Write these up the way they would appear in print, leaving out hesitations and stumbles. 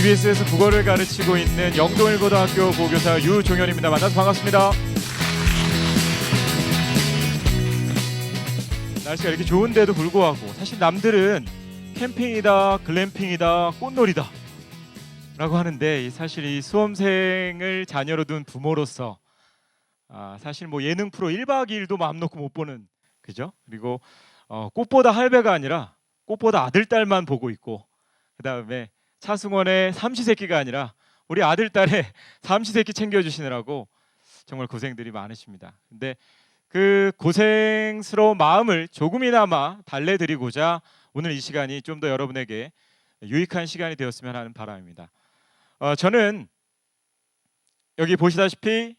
EBS에서 국어를 가르치고 있는 영동일고등학교 고교사 유종현입니다. 만나서 반갑습니다. 날씨가 이렇게 좋은데도 불구하고 사실 남들은 캠핑이다, 글램핑이다, 꽃놀이다 라고 하는데 사실 이 수험생을 자녀로 둔 부모로서 사실 뭐 예능 프로 1박 2일도 마음 놓고 못 보는, 그죠? 그리고 꽃보다 할배가 아니라 꽃보다 아들, 딸만 보고 있고, 그 다음에 차승원의 삼시세끼가 아니라 우리 아들, 딸의 삼시세끼 챙겨주시느라고 정말 고생들이 많으십니다. 근데 그 고생스러운 마음을 조금이나마 달래드리고자 오늘 이 시간이 좀 더 여러분에게 유익한 시간이 되었으면 하는 바람입니다. 저는 여기 보시다시피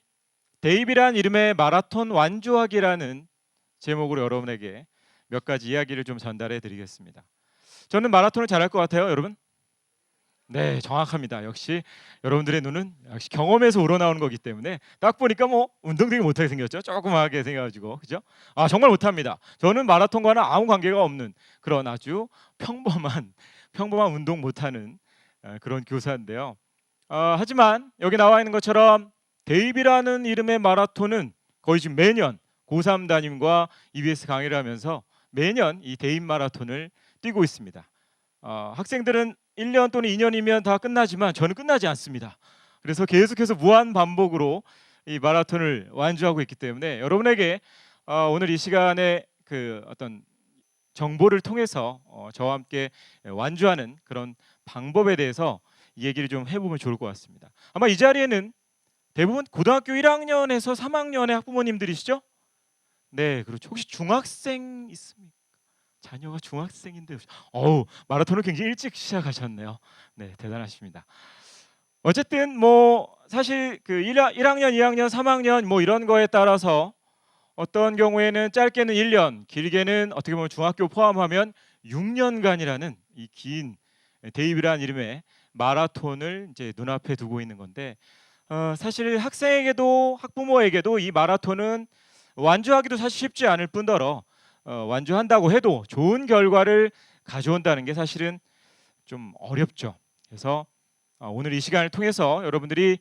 데이비란 이름의 마라톤 완주하기라는 제목으로 여러분에게 몇 가지 이야기를 좀 전달해 드리겠습니다. 저는 마라톤을 잘할 것 같아요, 여러분? 네, 정확합니다. 역시 여러분들의 눈은 역시 경험에서 우러나오는 거기 때문에 딱 보니까 뭐 운동 되게 못하게 생겼죠. 조그맣게 생겨가지고, 그죠? 정말 못합니다. 저는 마라톤과는 아무 관계가 없는 그런 아주 평범한 운동 못하는 그런 교사인데요. 하지만 여기 나와 있는 것처럼 데이비라는 이름의 마라톤은 거의 지금 매년 고3 담임과 EBS 강의를 하면서 매년 이 데이 마라톤을 뛰고 있습니다. 학생들은 1년 또는 2년이면 다 끝나지만 저는 끝나지 않습니다. 그래서 계속해서 무한 반복으로 이 마라톤을 완주하고 있기 때문에 여러분에게 오늘 이 시간에 그 어떤 정보를 통해서 저와 함께 완주하는 그런 방법에 대해서 얘기를 좀 해보면 좋을 것 같습니다. 아마 이 자리에는 대부분 고등학교 1학년에서 3학년의 학부모님들이시죠? 네, 그렇죠. 혹시 중학생 있습니까? 자녀가 중학생인데, 마라톤을 굉장히 일찍 시작하셨네요. 네, 대단하십니다. 어쨌든 뭐 사실 그 1학년, 2학년, 3학년 뭐 이런 거에 따라서 어떤 경우에는 짧게는 1년, 길게는 어떻게 보면 중학교 포함하면 6년간이라는 이 긴 데이비라는 이름의 마라톤을 이제 눈앞에 두고 있는 건데, 사실 학생에게도 학부모에게도 이 마라톤은 완주하기도 사실 쉽지 않을 뿐더러 완주한다고 해도 좋은 결과를 가져온다는 게 사실은 좀 어렵죠. 그래서 오늘 이 시간을 통해서 여러분들이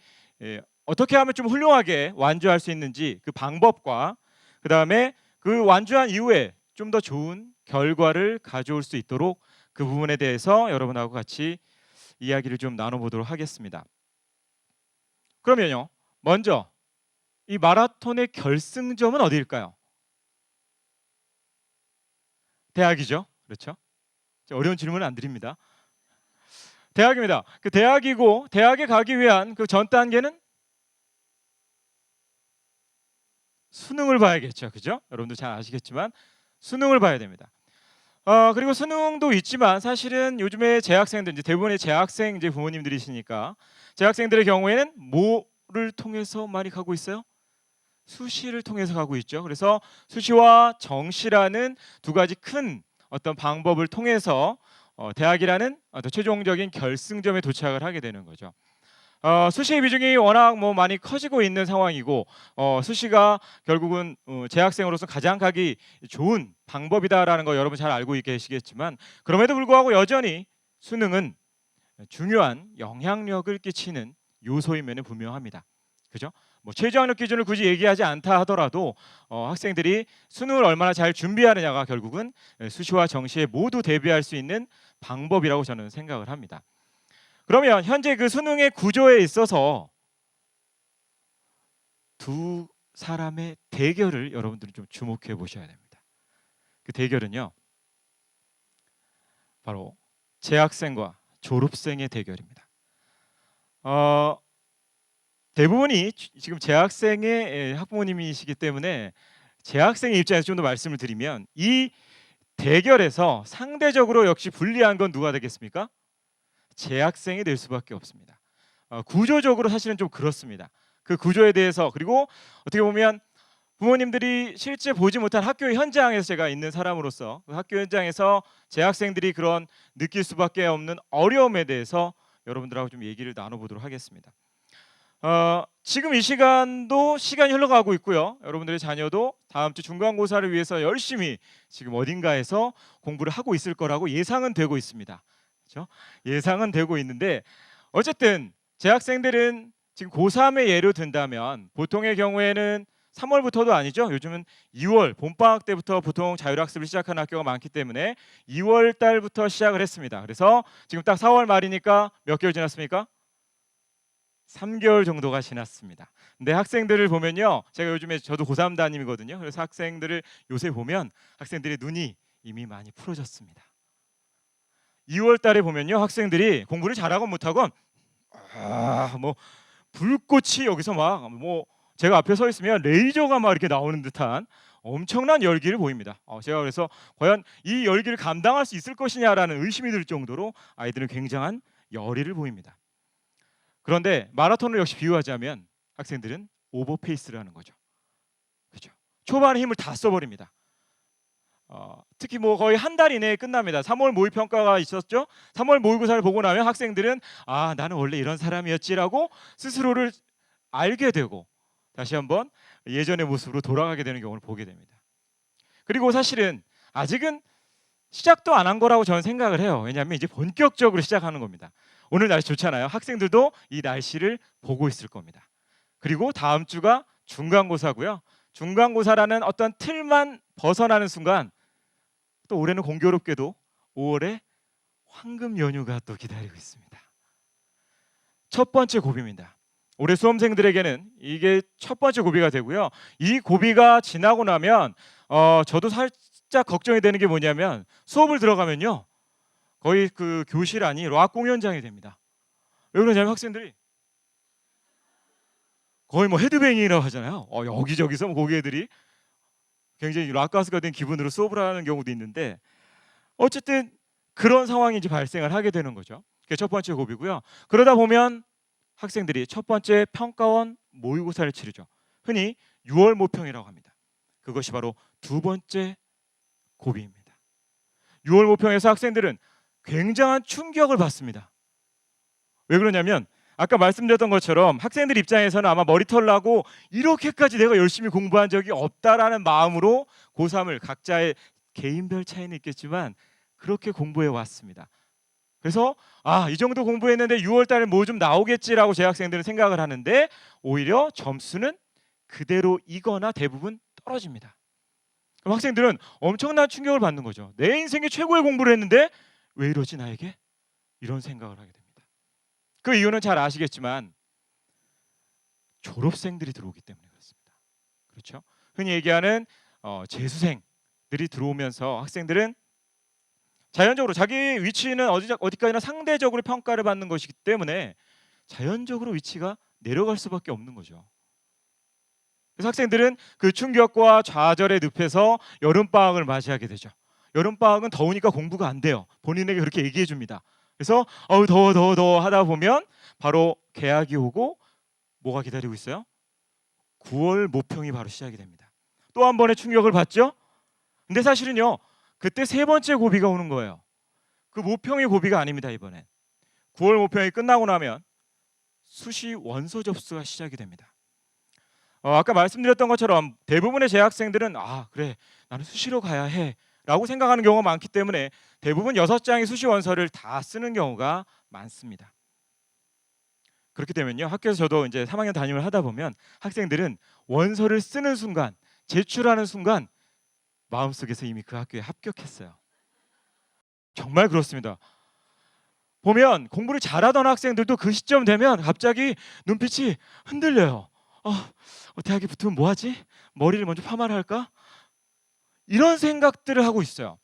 어떻게 하면 좀 훌륭하게 완주할 수 있는지 그 방법과 그 다음에 그 완주한 이후에 좀 더 좋은 결과를 가져올 수 있도록 그 부분에 대해서 여러분하고 같이 이야기를 좀 나눠보도록 하겠습니다. 그러면요, 먼저 이 마라톤의 결승점은 어디일까요? 대학이죠, 그렇죠? 어려운 질문은 안 드립니다. 대학입니다. 그 대학이고 대학에 가기 위한 그 전 단계는 수능을 봐야겠죠, 그죠? 여러분도 잘 아시겠지만 수능을 봐야 됩니다. 그리고 수능도 있지만 사실은 요즘에 재학생들 이제 대부분의 재학생 이제 부모님들이시니까 재학생들의 경우에는 뭐를 통해서 많이 가고 있어요? 수시를 통해서 가고 있죠. 그래서 수시와 정시라는 두 가지 큰 어떤 방법을 통해서 대학이라는 어떤 최종적인 결승점에 도착을 하게 되는 거죠. 수시의 비중이 워낙 뭐 많이 커지고 있는 상황이고 수시가 결국은 재학생으로서 가장 가기 좋은 방법이다라는 거 여러분 잘 알고 계시겠지만 그럼에도 불구하고 여전히 수능은 중요한 영향력을 끼치는 요소임에는 분명합니다. 그죠? 뭐 최저학력 기준을 굳이 얘기하지 않다 하더라도 학생들이 수능을 얼마나 잘 준비하느냐가 결국은 수시와 정시에 모두 대비할 수 있는 방법이라고 저는 생각을 합니다. 그러면 현재 그 수능의 구조에 있어서 두 사람의 대결을 여러분들이 좀 주목해 보셔야 됩니다. 그 대결은요, 바로 재학생과 졸업생의 대결입니다. 대부분이 지금 재학생의 학부모님이시기 때문에 재학생의 입장에서 좀 더 말씀을 드리면 이 대결에서 상대적으로 역시 불리한 건 누가 되겠습니까? 재학생이 될 수밖에 없습니다. 구조적으로 사실은 좀 그렇습니다. 그 구조에 대해서, 그리고 어떻게 보면 부모님들이 실제 보지 못한 학교 현장에서 제가 있는 사람으로서 그 학교 현장에서 재학생들이 그런 느낄 수밖에 없는 어려움에 대해서 여러분들하고 좀 얘기를 나눠보도록 하겠습니다. 지금 이 시간도 시간이 흘러가고 있고요. 여러분들의 자녀도 다음 주 중간고사를 위해서 열심히 지금 어딘가에서 공부를 하고 있을 거라고 예상은 되고 있습니다. 그렇죠? 예상은 되고 있는데 어쨌든 재학생들은 지금 고3의 예로 든다면 보통의 경우에는 3월부터도 아니죠. 요즘은 2월 봄방학 때부터 보통 자율학습을 시작하는 학교가 많기 때문에 2월 달부터 시작을 했습니다. 그래서 지금 딱 4월 말이니까 몇 개월 지났습니까? 3개월 정도가 지났습니다. 근데 학생들을 보면요, 제가 요즘에 저도 고3 담임이거든요. 그래서 학생들을 요새 보면 학생들의 눈이 이미 많이 풀어졌습니다. 2월 달에 보면요, 학생들이 공부를 잘하건 못하건 뭐 불꽃이 여기서 막 뭐 제가 앞에 서 있으면 레이저가 막 이렇게 나오는 듯한 엄청난 열기를 보입니다. 제가 그래서 과연 이 열기를 감당할 수 있을 것이냐라는 의심이 들 정도로 아이들은 굉장한 열의를 보입니다. 그런데 마라톤을 역시 비유하자면 학생들은 오버페이스를 하는 거죠. 그렇죠? 초반에 힘을 다 써버립니다. 특히 뭐 거의 한 달 이내에 끝납니다. 3월 모의 평가가 있었죠. 3월 모의고사를 보고 나면 학생들은 나는 원래 이런 사람이었지라고 스스로를 알게 되고 다시 한번 예전의 모습으로 돌아가게 되는 경우를 보게 됩니다. 그리고 사실은 아직은 시작도 안 한 거라고 저는 생각을 해요. 왜냐하면 이제 본격적으로 시작하는 겁니다. 오늘 날씨 좋잖아요. 학생들도 이 날씨를 보고 있을 겁니다. 그리고 다음 주가 중간고사고요. 중간고사라는 어떤 틀만 벗어나는 순간 또 올해는 공교롭게도 5월에 황금 연휴가 또 기다리고 있습니다. 첫 번째 고비입니다. 올해 수험생들에게는 이게 첫 번째 고비가 되고요. 이 고비가 지나고 나면 저도 살짝 걱정이 되는 게 뭐냐면 수업을 들어가면요, 거의 그 교실 안이 락 공연장이 됩니다. 왜 그러냐면 학생들이 거의 뭐 헤드뱅잉이라고 하잖아요. 여기저기서 뭐 고기 애들이 굉장히 락 가수가 된 기분으로 수업을 하는 경우도 있는데 어쨌든 그런 상황이 이제 발생을 하게 되는 거죠. 그게 첫 번째 고비고요. 그러다 보면 학생들이 첫 번째 평가원 모의고사를 치르죠. 흔히 6월 모평이라고 합니다. 그것이 바로 두 번째 고비입니다. 6월 모평에서 학생들은 굉장한 충격을 받습니다. 왜 그러냐면 아까 말씀드렸던 것처럼 학생들 입장에서는 아마 머리털 나고 이렇게까지 내가 열심히 공부한 적이 없다라는 마음으로 고3을 각자의 개인별 차이는 있겠지만 그렇게 공부해 왔습니다. 그래서 이 정도 공부했는데 6월 달에 뭐 좀 나오겠지라고 재학생들은 생각을 하는데 오히려 점수는 그대로이거나 대부분 떨어집니다. 그럼 학생들은 엄청난 충격을 받는 거죠. 내 인생의 최고의 공부를 했는데 왜 이러지 나에게? 이런 생각을 하게 됩니다. 그 이유는 잘 아시겠지만 졸업생들이 들어오기 때문에 그렇습니다. 그렇죠? 흔히 얘기하는 재수생들이 들어오면서 학생들은 자연적으로 자기 위치는 어디까지나 상대적으로 평가를 받는 것이기 때문에 자연적으로 위치가 내려갈 수밖에 없는 거죠. 그래서 학생들은 그 충격과 좌절의 늪에서 여름방학을 맞이하게 되죠. 여름방학은 더우니까 공부가 안 돼요. 본인에게 그렇게 얘기해 줍니다. 그래서 더워 하다 보면 바로 개학이 오고 뭐가 기다리고 있어요? 9월 모평이 바로 시작이 됩니다. 또 한 번의 충격을 받죠. 근데 사실은요, 그때 세 번째 고비가 오는 거예요. 그 모평의 고비가 아닙니다. 이번엔 9월 모평이 끝나고 나면 수시 원서 접수가 시작이 됩니다. 아까 말씀드렸던 것처럼 대부분의 재학생들은 그래 나는 수시로 가야 해 라고 생각하는 경우가 많기 때문에 대부분 6장의 수시 원서를 다 쓰는 경우가 많습니다. 그렇게 되면요, 학교에서 저도 이제 3학년 담임을 하다 보면 학생들은 원서를 쓰는 순간, 제출하는 순간 마음속에서 이미 그 학교에 합격했어요. 정말 그렇습니다. 보면 공부를 잘하던 학생들도 그 시점 되면 갑자기 눈빛이 흔들려요. 대학에 붙으면 뭐하지? 머리를 먼저 파마를 할까? 이런 생각들을 하고 있어요.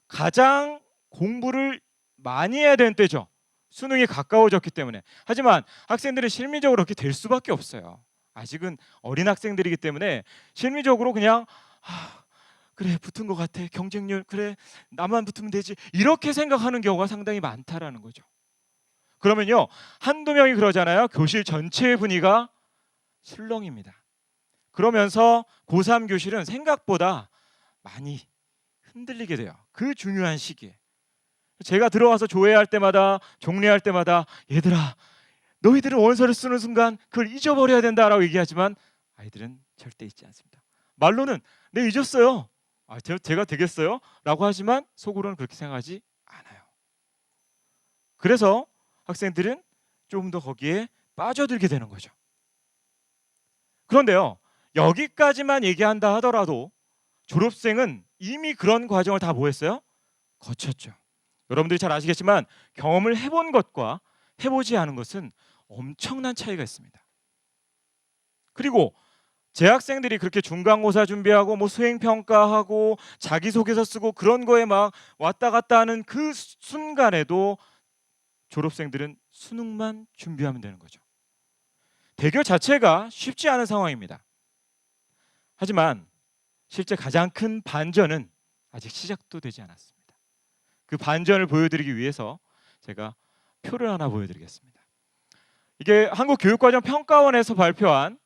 가장 공부를 많이 해야 되는 때죠. 수능이 가까워졌기 때문에. 하지만 학생들은 심리적으로 그렇게 될 수밖에 없어요. 아직은 어린 학생들이기 때문에 심리적으로 그냥 그래 붙은 것 같아, 경쟁률 그래 나만 붙으면 되지, 이렇게 생각하는 경우가 상당히 많다라는 거죠. 그러면요, 한두 명이 그러잖아요. 교실 전체의 분위기가 술렁입니다. 그러면서 고3 교실은 생각보다 많이 흔들리게 돼요. 그 중요한 시기에. 제가 들어와서 조회할 때마다, 종례할 때마다 얘들아 너희들은 원서를 쓰는 순간 그걸 잊어버려야 된다라고 얘기하지만 아이들은 절대 잊지 않습니다. 말로는 네 잊었어요. 제가 되겠어요? 라고 하지만 속으로는 그렇게 생각하지 않아요. 그래서 학생들은 좀 더 거기에 빠져들게 되는 거죠. 그런데요, 여기까지만 얘기한다 하더라도 졸업생은 이미 그런 과정을 다 뭐 했어요? 거쳤죠. 여러분들이 잘 아시겠지만 경험을 해본 것과 해보지 않은 것은 엄청난 차이가 있습니다. 그리고 재학생들이 그렇게 중간고사 준비하고 뭐 수행평가하고 자기소개서 쓰고 그런 거에 막 왔다 갔다 하는 그 순간에도 졸업생들은 수능만 준비하면 되는 거죠. 대결 자체가 쉽지 않은 상황입니다. 하지만 실제 가장 큰 반전은 아직 시작도 되지 않았습니다. 그 반전을 보여드리기 위해서 제가 표를 하나 보여드리겠습니다. 이게 한국교육과정평가원에서 발표한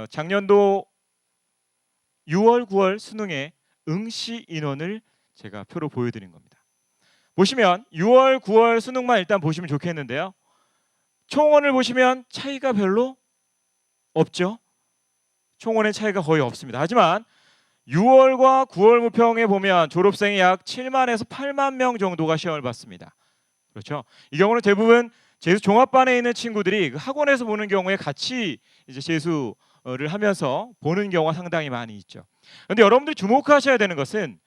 작년도 6월, 9월 수능의 응시 인원을 제가 표로 보여드린 겁니다. 보시면 6월, 9월 수능만 일단 보시면 좋겠는데요. 총원을 보시면 차이가 별로 없죠. 총원의 차이가 거의 없습니다. 하지만 6월과 9월 모평에 보면 졸업생이 약 7만에서 8만 명 정도가 시험을 봤습니다. 그렇죠? 이 경우는 대부분 재수 종합반에 있는 친구들이 학원에서 보는 경우에 같이 이제 재수를 하면서 보는 경우가 상당히 많이 있죠. 그런데 여러분들이 주목하셔야 되는 것은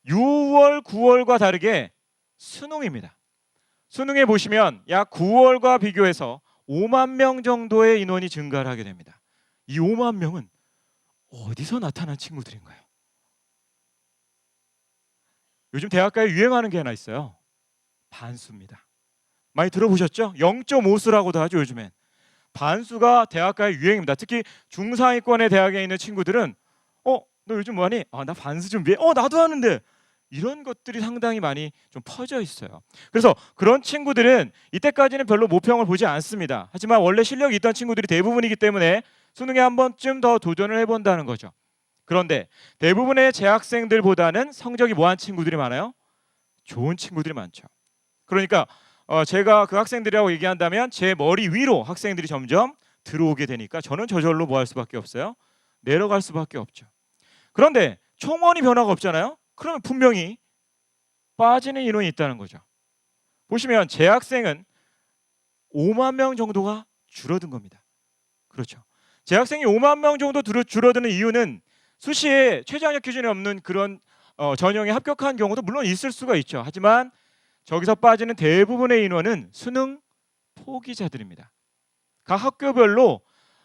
6월, 9월과 다르게 수능입니다. 수능에 보시면 약 9월과 비교해서 5만 명 정도의 인원이 증가를 하게 됩니다. 이 5만 명은 어디서 나타난 친구들인가요? 요즘 대학가에 유행하는 게 하나 있어요. 반수입니다. 많이 들어보셨죠? 0.5수라고도 하죠. 요즘엔 반수가 대학가의 유행입니다. 특히 중상위권의 대학에 있는 친구들은 너 요즘 뭐하니? 나 반수 준비해. 나도 하는데. 이런 것들이 상당히 많이 좀 퍼져 있어요. 그래서 그런 친구들은 이때까지는 별로 모평을 보지 않습니다. 하지만 원래 실력이 있던 친구들이 대부분이기 때문에 수능에 한 번쯤 더 도전을 해본다는 거죠. 그런데 대부분의 재학생들보다는 성적이 뭐한 친구들이 많아요? 좋은 친구들이 많죠. 그러니까 제가 그 학생들이라고 얘기한다면 제 머리 위로 학생들이 점점 들어오게 되니까 저는 저절로 뭐 할 수밖에 없어요? 내려갈 수밖에 없죠. 그런데 총원이 변화가 없잖아요. 그러면 분명히 빠지는 인원이 있다는 거죠. 보시면 재학생은 5만 명 정도가 줄어든 겁니다. 그렇죠. 재학생이 5만 명 정도 줄어드는 이유는 수시에 최저학력 기준이 없는 그런 전형에 합격한 경우도 물론 있을 수가 있죠. 하지만 저기서 빠지는 대부분의 인원은 수능 포기자들입니다. 각 학교별로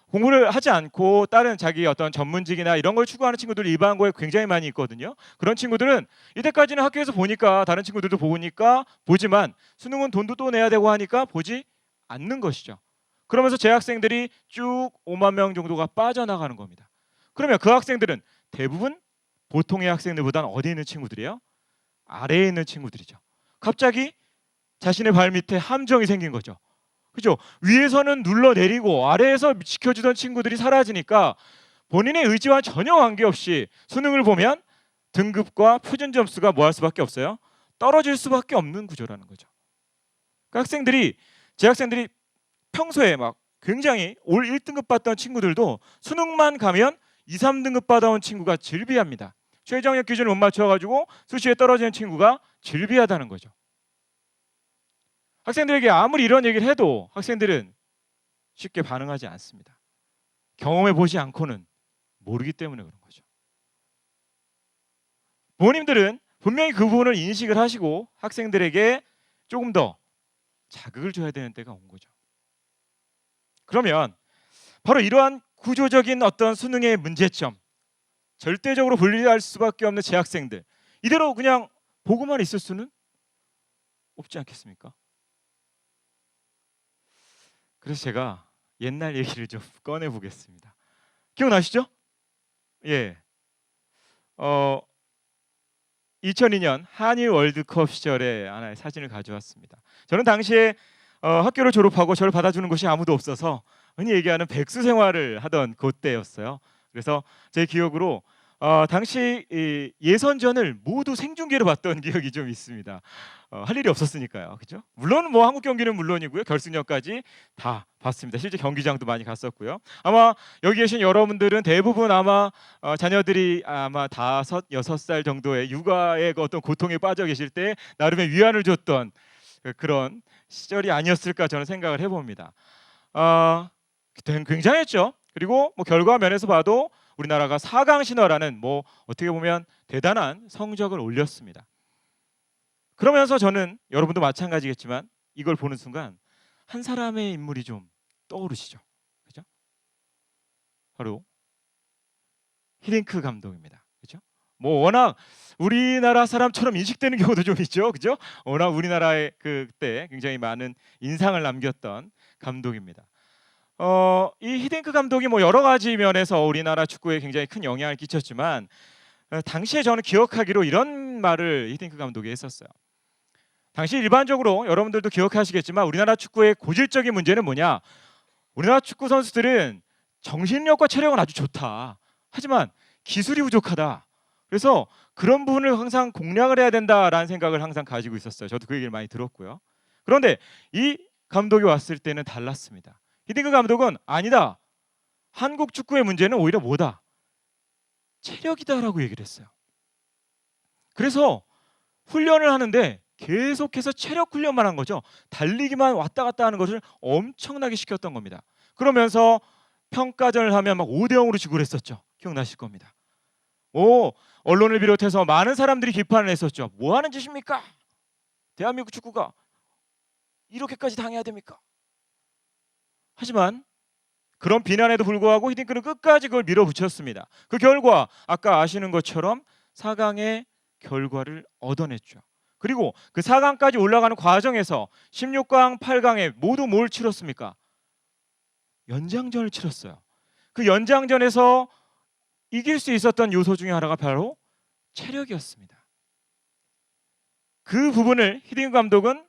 공부를 하지 않고 다른 자기 어떤 전문직이나 이런 걸 추구하는 친구들이 일반고에 굉장히 많이 있거든요. 그런 친구들은 이때까지는 학교에서 보니까 다른 친구들도 보니까 보지만 수능은 돈도 또 내야 되고 하니까 보지 않는 것이죠. 그러면서 재학생들이 쭉 5만 명 정도가 빠져나가는 겁니다. 그러면 그 학생들은 대부분 보통의 학생들보다는 어디에 있는 친구들이에요? 아래에 있는 친구들이죠. 갑자기 자신의 발 밑에 함정이 생긴 거죠. 그죠? 위에서는 눌러내리고 아래에서 지켜주던 친구들이 사라지니까 본인의 의지와 전혀 관계없이 수능을 보면 등급과 표준 점수가 뭐 할 수밖에 없어요? 떨어질 수밖에 없는 구조라는 거죠. 그러니까 재학생들이 평소에 막 굉장히 올 1등급 받던 친구들도 수능만 가면 2, 3등급 받아온 친구가 즐비합니다. 최저학력 기준을 못 맞춰가지고 수시에 떨어지는 친구가 즐비하다는 거죠. 학생들에게 아무리 이런 얘기를 해도 학생들은 쉽게 반응하지 않습니다. 경험해 보지 않고는 모르기 때문에 그런 거죠. 부모님들은 분명히 그 부분을 인식을 하시고 학생들에게 조금 더 자극을 줘야 되는 때가 온 거죠. 그러면 바로 이러한 구조적인 어떤 수능의 문제점, 절대적으로 분리할 수밖에 없는 재학생들, 이대로 그냥 보고만 있을 수는 없지 않겠습니까? 그래서 제가 옛날 얘기를 좀 꺼내 보겠습니다. 기억나시죠? 예. 2002년 한일 월드컵 시절에 하나의 사진을 가져왔습니다. 저는 당시에 학교를 졸업하고 저를 받아주는 곳이 아무도 없어서 흔히 얘기하는 백수 생활을 하던 그때였어요. 그래서 제 기억으로 당시 이 예선전을 모두 생중계로 봤던 기억이 좀 있습니다. 할 일이 없었으니까요, 그죠? 물론 뭐 한국 경기는 물론이고요, 결승전까지 다 봤습니다. 실제 경기장도 많이 갔었고요. 아마 여기 계신 여러분들은 대부분 아마 자녀들이 아마 5, 6살 정도의 육아의 그 어떤 고통에 빠져 계실 때 나름의 위안을 줬던 그런 시절이 아니었을까 저는 생각을 해봅니다. 아, 굉장했죠. 그리고 뭐 결과 면에서 봐도 우리나라가 4강 신화라는 뭐 어떻게 보면 대단한 성적을 올렸습니다. 그러면서 저는 여러분도 마찬가지겠지만 이걸 보는 순간 한 사람의 인물이 좀 떠오르시죠. 그죠? 바로 히딩크 감독입니다. 그죠? 뭐 워낙 우리나라 사람처럼 인식되는 경우도 좀 있죠. 그죠? 워낙 우리나라에 그때 굉장히 많은 인상을 남겼던 감독입니다. 이 히딩크 감독이 뭐 여러 가지 면에서 우리나라 축구에 굉장히 큰 영향을 끼쳤지만 당시에 저는 기억하기로 이런 말을 히딩크 감독이 했었어요. 당시 일반적으로 여러분들도 기억하시겠지만 우리나라 축구의 고질적인 문제는 뭐냐? 우리나라 축구 선수들은 정신력과 체력은 아주 좋다. 하지만 기술이 부족하다. 그래서 그런 부분을 항상 공략을 해야 된다라는 생각을 항상 가지고 있었어요. 저도 그 얘기를 많이 들었고요. 그런데 이 감독이 왔을 때는 달랐습니다. 히딩크 감독은 아니다. 한국 축구의 문제는 오히려 뭐다? 체력이다라고 얘기를 했어요. 그래서 훈련을 하는데 계속해서 체력 훈련만 한 거죠. 달리기만 왔다 갔다 하는 것을 엄청나게 시켰던 겁니다. 그러면서 평가전을 하면 막 5대 0으로 지고 그랬었죠. 기억나실 겁니다. 언론을 비롯해서 많은 사람들이 비판을 했었죠. 뭐 하는 짓입니까? 대한민국 축구가 이렇게까지 당해야 됩니까? 하지만 그런 비난에도 불구하고 히딩크는 끝까지 그걸 밀어붙였습니다. 그 결과 아까 아시는 것처럼 4강의 결과를 얻어냈죠. 그리고 그 4강까지 올라가는 과정에서 16강, 8강에 모두 뭘 치렀습니까? 연장전을 치렀어요. 그 연장전에서 이길 수 있었던 요소 중에 하나가 바로 체력이었습니다. 그 부분을 히딩크 감독은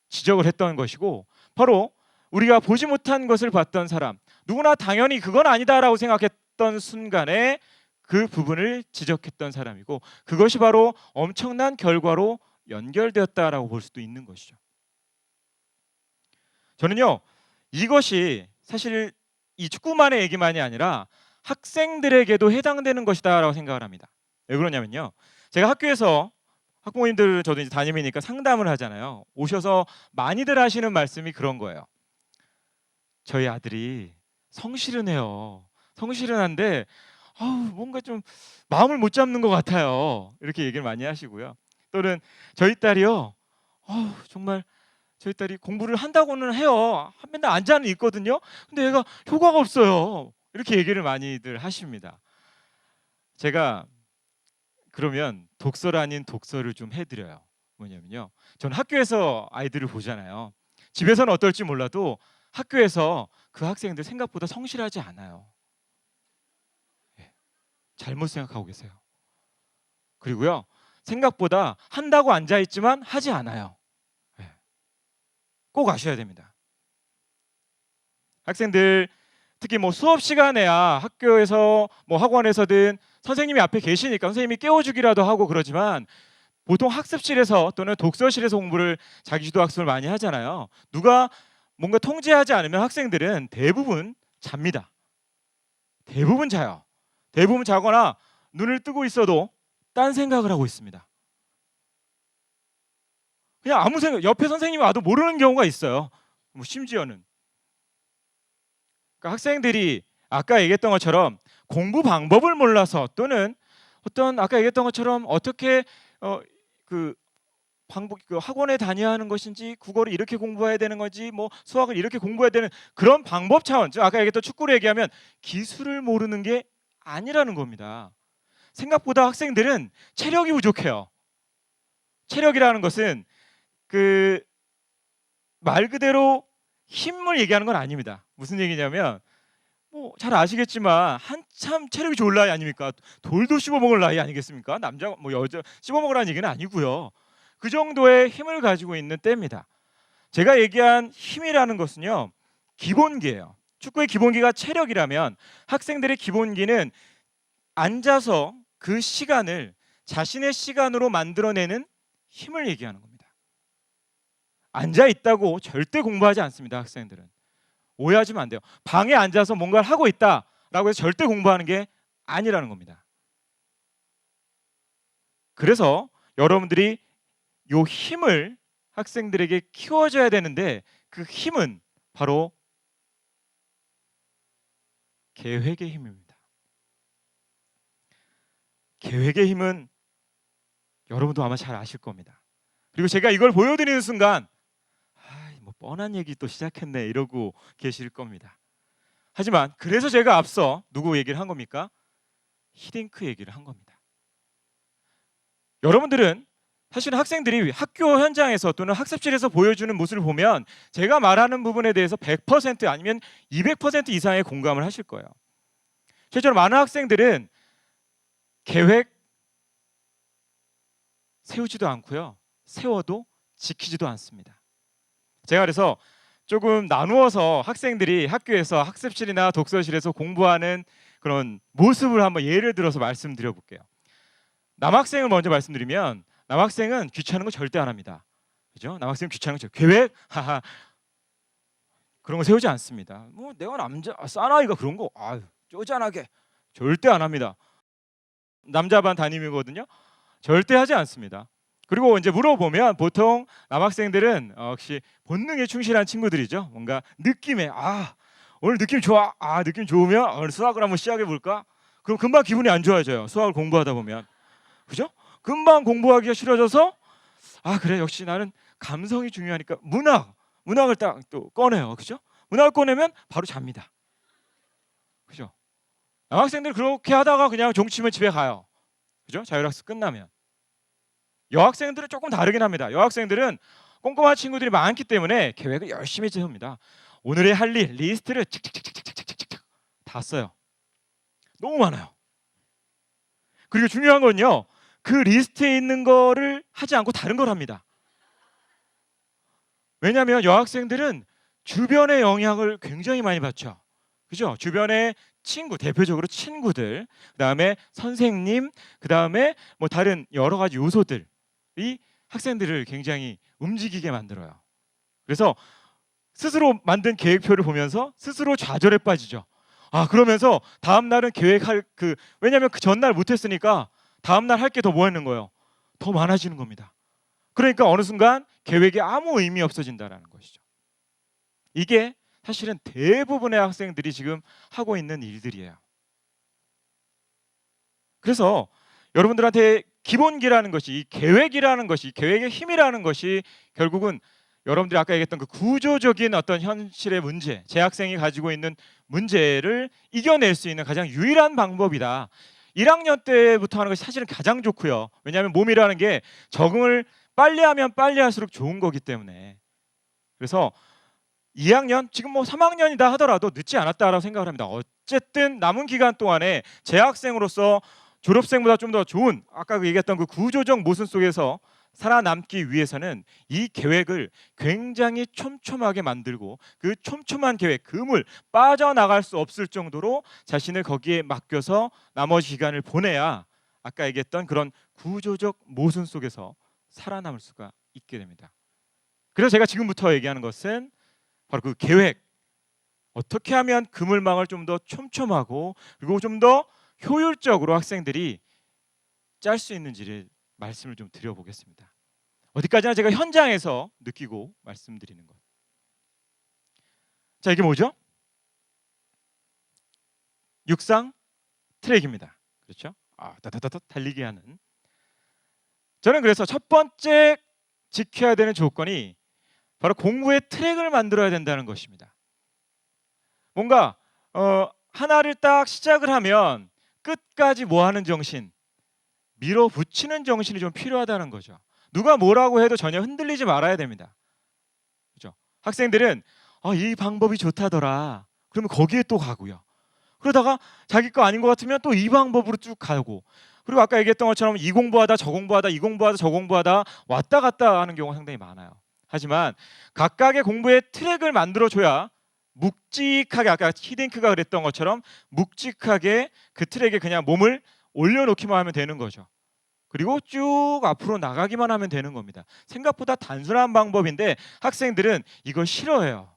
지적을 했던 것이고 바로 우리가 보지 못한 것을 봤던 사람, 누구나 당연히 그건 아니다라고 생각했던 순간에 그 부분을 지적했던 사람이고 그것이 바로 엄청난 결과로 연결되었다라고 볼 수도 있는 것이죠. 저는요, 이것이 사실 이 축구만의 얘기만이 아니라 학생들에게도 해당되는 것이다라고 생각을 합니다. 왜 그러냐면요, 제가 학교에서 학부모님들 저도 이제 담임이니까 상담을 하잖아요. 오셔서 많이들 하시는 말씀이 그런 거예요. 저희 아들이 성실은 해요. 성실은 한데 뭔가 좀 마음을 못 잡는 것 같아요. 이렇게 얘기를 많이 하시고요. 또는 저희 딸이요, 정말 저희 딸이 공부를 한다고는 해요. 맨날 앉아는 있거든요. 근데 얘가 효과가 없어요. 이렇게 얘기를 많이들 하십니다. 제가 그러면 독서를 아닌 독서를 좀 해드려요. 뭐냐면요, 저는 학교에서 아이들을 보잖아요. 집에서는 어떨지 몰라도 학교에서 그 학생들 생각보다 성실하지 않아요. 잘못 생각하고 계세요. 그리고요, 생각보다 한다고 앉아있지만 하지 않아요. 꼭 아셔야 됩니다. 학생들 특히 뭐 수업 시간에야 학교에서 뭐 학원에서든 선생님이 앞에 계시니까 선생님이 깨워주기라도 하고 그러지만 보통 학습실에서 또는 독서실에서 공부를 자기주도 학습을 많이 하잖아요. 누가 뭔가 통제하지 않으면 학생들은 대부분 잡니다. 대부분 자요. 대부분 자거나 눈을 뜨고 있어도 딴 생각을 하고 있습니다. 그냥 아무 생각, 옆에 선생님이 와도 모르는 경우가 있어요. 뭐 심지어는 그러니까 학생들이 아까 얘기했던 것처럼 공부 방법을 몰라서 또는 어떤 아까 얘기했던 것처럼 어떻게 그 학원에 다녀야 하는 것인지 국어를 이렇게 공부해야 되는 건지 뭐 수학을 이렇게 공부해야 되는 그런 방법 차원, 즉 아까 얘기했던 축구로 얘기하면 기술을 모르는 게 아니라는 겁니다. 생각보다 학생들은 체력이 부족해요. 체력이라는 것은 그 말 그대로 힘을 얘기하는 건 아닙니다. 무슨 얘기냐면 뭐 잘 아시겠지만 한참 체력이 좋을 나이 아닙니까? 돌도 씹어먹을 나이 아니겠습니까? 남자 뭐 여자 씹어먹으라는 얘기는 아니고요. 그 정도의 힘을 가지고 있는 때입니다. 제가 얘기한 힘이라는 것은요, 기본기예요. 축구의 기본기가 체력이라면 학생들의 기본기는 앉아서 그 시간을 자신의 시간으로 만들어내는 힘을 얘기하는 겁니다. 앉아 있다고 절대 공부하지 않습니다. 학생들은 오해하시면 안 돼요. 방에 앉아서 뭔가를 하고 있다라고 해서 절대 공부하는 게 아니라는 겁니다. 그래서 여러분들이 요 힘을 학생들에게 키워줘야 되는데 그 힘은 바로 계획의 힘입니다. 계획의 힘은 여러분도 아마 잘 아실 겁니다. 그리고 제가 이걸 보여드리는 순간 뭐 뻔한 얘기 또 시작했네 이러고 계실 겁니다. 하지만 그래서 제가 앞서 누구 얘기를 한 겁니까? 히딩크 얘기를 한 겁니다. 여러분들은 사실은 학생들이 학교 현장에서 또는 학습실에서 보여주는 모습을 보면 제가 말하는 부분에 대해서 100% 아니면 200% 이상의 공감을 하실 거예요. 실제로 많은 학생들은 계획 세우지도 않고요. 세워도 지키지도 않습니다. 제가 그래서 조금 나누어서 학생들이 학교에서 학습실이나 독서실에서 공부하는 그런 모습을 한번 예를 들어서 말씀드려 볼게요. 남학생을 먼저 말씀드리면 남학생은 귀찮은 거 절대 안 합니다. 그죠? 남학생은 귀찮은 거 계획 하하 그런 거 세우지 않습니다. 뭐 내가 남자 사나이가 그런 거 쪼잔하게 절대 안 합니다. 남자 반 담임이거든요. 절대 하지 않습니다. 그리고 이제 물어보면 보통 남학생들은 역시 본능에 충실한 친구들이죠. 뭔가 느낌에 오늘 느낌 좋아. 느낌 좋으면 오늘 수학을 한번 시작해 볼까? 그럼 금방 기분이 안 좋아져요. 수학을 공부하다 보면. 그죠? 금방 공부하기가 싫어져서 그래 역시 나는 감성이 중요하니까 문학을 딱 또 꺼내요. 그죠? 문학을 꺼내면 바로 잡니다. 그죠? 남학생들 그렇게 하다가 그냥 종치면 집에 가요. 그죠? 자율학습 끝나면. 여학생들은 조금 다르긴 합니다. 여학생들은 꼼꼼한 친구들이 많기 때문에 계획을 열심히 세웁니다. 오늘의 할 일 리스트를 착착착착착착착 다 써요. 너무 많아요. 그리고 중요한 건요. 그 리스트에 있는 거를 하지 않고 다른 걸 합니다. 왜냐하면 여학생들은 주변의 영향을 굉장히 많이 받죠. 그죠? 주변의 친구, 대표적으로 친구들, 그다음에 선생님, 그다음에 뭐 다른 여러 가지 요소들이 학생들을 굉장히 움직이게 만들어요. 그래서 스스로 만든 계획표를 보면서 스스로 좌절에 빠지죠. 그러면서 다음 날은 계획할 왜냐하면 그 전날 못했으니까 다음 날 할 게 더 뭐하는 거예요? 더 많아지는 겁니다. 그러니까 어느 순간 계획이 아무 의미 없어진다라는 것이죠. 이게 사실은 대부분의 학생들이 지금 하고 있는 일들이에요. 그래서 여러분들한테 기본기라는 것이, 이 계획이라는 것이, 계획의 힘이라는 것이 결국은 여러분들이 아까 얘기했던 그 구조적인 어떤 현실의 문제, 재학생이 가지고 있는 문제를 이겨낼 수 있는 가장 유일한 방법이다. 1학년 때부터 하는 것이 사실은 가장 좋고요. 왜냐하면 몸이라는 게 적응을 빨리 하면 빨리 할수록 좋은 거기 때문에. 그래서 2학년, 지금 뭐 3학년이다 하더라도 늦지 않았다라고 생각을 합니다. 어쨌든 남은 기간 동안에 재학생으로서 졸업생보다 좀 더 좋은 아까 얘기했던 그 구조적 모순 속에서 살아남기 위해서는 이 계획을 굉장히 촘촘하게 만들고 그 촘촘한 계획, 그물 빠져나갈 수 없을 정도로 자신을 거기에 맡겨서 나머지 기간을 보내야 아까 얘기했던 그런 구조적 모순 속에서 살아남을 수가 있게 됩니다. 그래서 제가 지금부터 얘기하는 것은 바로 그 계획, 어떻게 하면 그물망을 좀 더 촘촘하고 그리고 좀 더 효율적으로 학생들이 짤 수 있는지를 말씀을 좀 드려보겠습니다. 어디까지나 제가 현장에서 느끼고 말씀드리는 것. 자, 이게 뭐죠? 육상 트랙입니다. 그렇죠? 따다다다 달리기 하는. 저는 그래서 첫 번째 지켜야 되는 조건이 바로 공부의 트랙을 만들어야 된다는 것입니다. 뭔가 하나를 딱 시작을 하면 끝까지 뭐 하는 정신, 밀어붙이는 정신이 좀 필요하다는 거죠. 누가 뭐라고 해도 전혀 흔들리지 말아야 됩니다. 그렇죠? 학생들은 이 방법이 좋다더라. 그러면 거기에 또 가고요. 그러다가 자기 거 아닌 것 같으면 또 이 방법으로 쭉 가고, 그리고 아까 얘기했던 것처럼 이 공부하다 저 공부하다 이 공부하다 저 공부하다 왔다 갔다 하는 경우가 상당히 많아요. 하지만 각각의 공부의 트랙을 만들어줘야 묵직하게, 아까 히딩크가 그랬던 것처럼 묵직하게 그 트랙에 그냥 몸을 올려놓기만 하면 되는 거죠. 그리고 쭉 앞으로 나가기만 하면 되는 겁니다. 생각보다 단순한 방법인데 학생들은 이걸 싫어해요.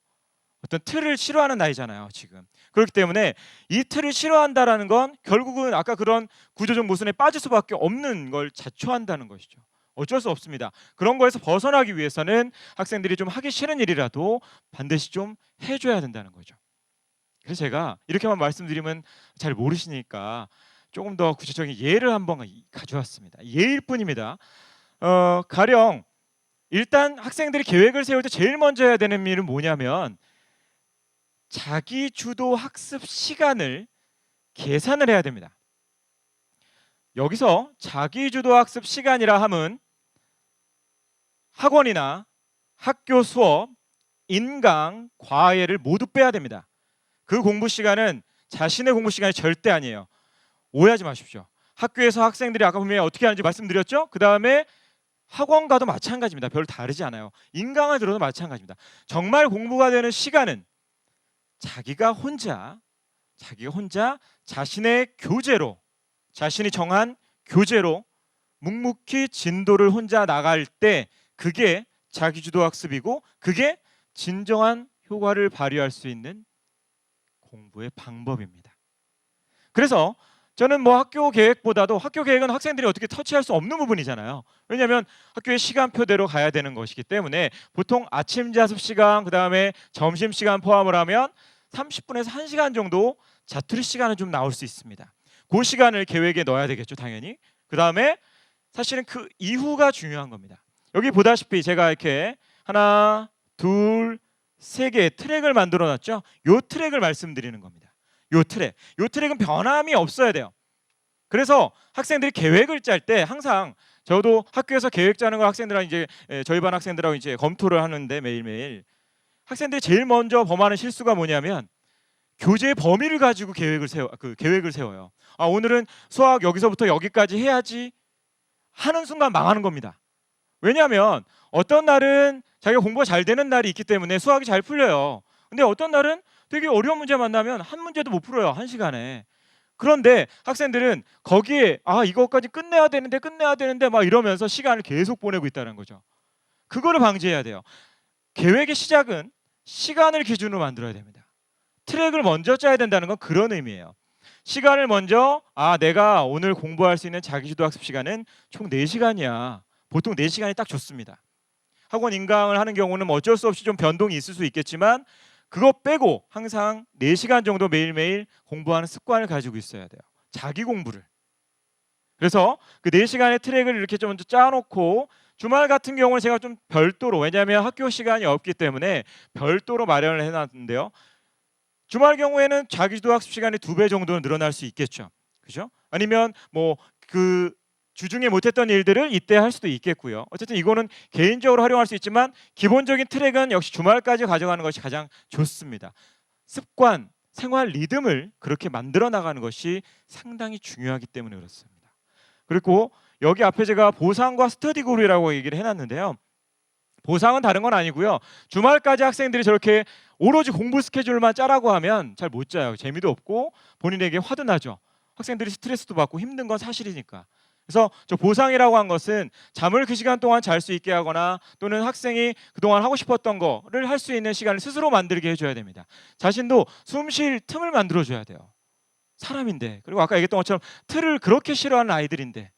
어떤 틀을 싫어하는 나이잖아요, 지금. 그렇기 때문에 이 틀을 싫어한다라는 건 결국은 아까 그런 구조적 모순에 빠질 수밖에 없는 걸 자초한다는 것이죠. 어쩔 수 없습니다. 그런 거에서 벗어나기 위해서는 학생들이 좀 하기 싫은 일이라도 반드시 좀 해줘야 된다는 거죠. 그래서 제가 이렇게만 말씀드리면 잘 모르시니까 조금 더 구체적인 예를 한번 가져왔습니다. 예일 뿐입니다. 가령 일단 학생들이 계획을 세울 때 제일 먼저 해야 되는 일은 뭐냐면 자기 주도 학습 시간을 계산을 해야 됩니다. 여기서 자기 주도 학습 시간이라 함은 학원이나 학교 수업, 인강, 과외를 모두 빼야 됩니다. 그 공부 시간은 자신의 공부 시간이 절대 아니에요. 오해하지 마십시오. 학교에서 학생들이 아까 분명히 어떻게 하는지 말씀드렸죠? 그 다음에 학원 가도 마찬가지입니다. 별로 다르지 않아요. 인강을 들어도 마찬가지입니다. 정말 공부가 되는 시간은 자기가 혼자 자신의 교재로, 자신이 정한 교재로 묵묵히 진도를 혼자 나갈 때 그게 자기주도 학습이고 그게 진정한 효과를 발휘할 수 있는 공부의 방법입니다. 그래서 저는 뭐 학교 계획보다도 학교 계획은 학생들이 어떻게 터치할 수 없는 부분이잖아요. 왜냐하면 학교의 시간표대로 가야 되는 것이기 때문에 보통 아침 자습 시간 그다음에 점심 시간 포함을 하면 30분에서 1시간 정도 자투리 시간은 좀 나올 수 있습니다. 그 시간을 계획에 넣어야 되겠죠, 당연히. 그다음에 사실은 그 이후가 중요한 겁니다. 여기 보다시피 제가 이렇게 하나, 둘, 세 개의 트랙을 만들어 놨죠. 요 트랙을 말씀드리는 겁니다. 요 트랙은 변함이 없어야 돼요. 그래서 학생들이 계획을 짤 때 항상 저도 학교에서 계획 짜는 걸 학생들하고 이제 저희 반 학생들하고 이제 검토를 하는데 매일매일 학생들이 제일 먼저 범하는 실수가 뭐냐면 교재의 범위를 가지고 계획을 세워요. 아, 오늘은 수학 여기서부터 여기까지 해야지 하는 순간 망하는 겁니다. 왜냐하면 어떤 날은 자기가 공부가 잘 되는 날이 있기 때문에 수학이 잘 풀려요. 근데 어떤 날은 되게 어려운 문제 만나면 한 문제도 못 풀어요. 한 시간에. 그런데 학생들은 거기에 이것까지 끝내야 되는데 막 이러면서 시간을 계속 보내고 있다는 거죠. 그거를 방지해야 돼요. 계획의 시작은 시간을 기준으로 만들어야 됩니다. 트랙을 먼저 짜야 된다는 건 그런 의미예요. 시간을 먼저 내가 오늘 공부할 수 있는 자기주도 학습 시간은 총 4시간이야. 보통 4시간이 딱 좋습니다. 학원 인강을 하는 경우는 뭐 어쩔 수 없이 좀 변동이 있을 수 있겠지만 그거 빼고 항상 4시간 정도 매일매일 공부하는 습관을 가지고 있어야 돼요. 자기 공부를. 그래서 그 4시간의 트랙을 이렇게 좀 먼저 짜놓고 주말 같은 경우는 제가 좀 별도로, 왜냐하면 학교 시간이 없기 때문에 별도로 마련을 해놨는데요. 주말 경우에는 자기주도 학습 시간이 2배 정도는 늘어날 수 있겠죠. 그죠? 아니면 뭐 그 주중에 못했던 일들을 이때 할 수도 있겠고요. 어쨌든 이거는 개인적으로 활용할 수 있지만 기본적인 트랙은 역시 주말까지 가져가는 것이 가장 좋습니다. 습관, 생활 리듬을 그렇게 만들어 나가는 것이 상당히 중요하기 때문에 그렇습니다. 그리고 여기 앞에 제가 보상과 스터디 그룹이라고 얘기를 해놨는데요. 보상은 다른 건 아니고요. 주말까지 학생들이 저렇게 오로지 공부 스케줄만 짜라고 하면 잘 못 짜요. 재미도 없고 본인에게 화도 나죠. 학생들이 스트레스도 받고 힘든 건 사실이니까. 그래서 저 보상이라고 한 것은 잠을 그 시간 동안 잘 수 있게 하거나 또는 학생이 그동안 하고 싶었던 거를 할 수 있는 시간을 스스로 만들게 해줘야 됩니다. 자신도 숨 쉴 틈을 만들어줘야 돼요. 사람인데, 그리고 아까 얘기했던 것처럼 틀을 그렇게 싫어하는 아이들인데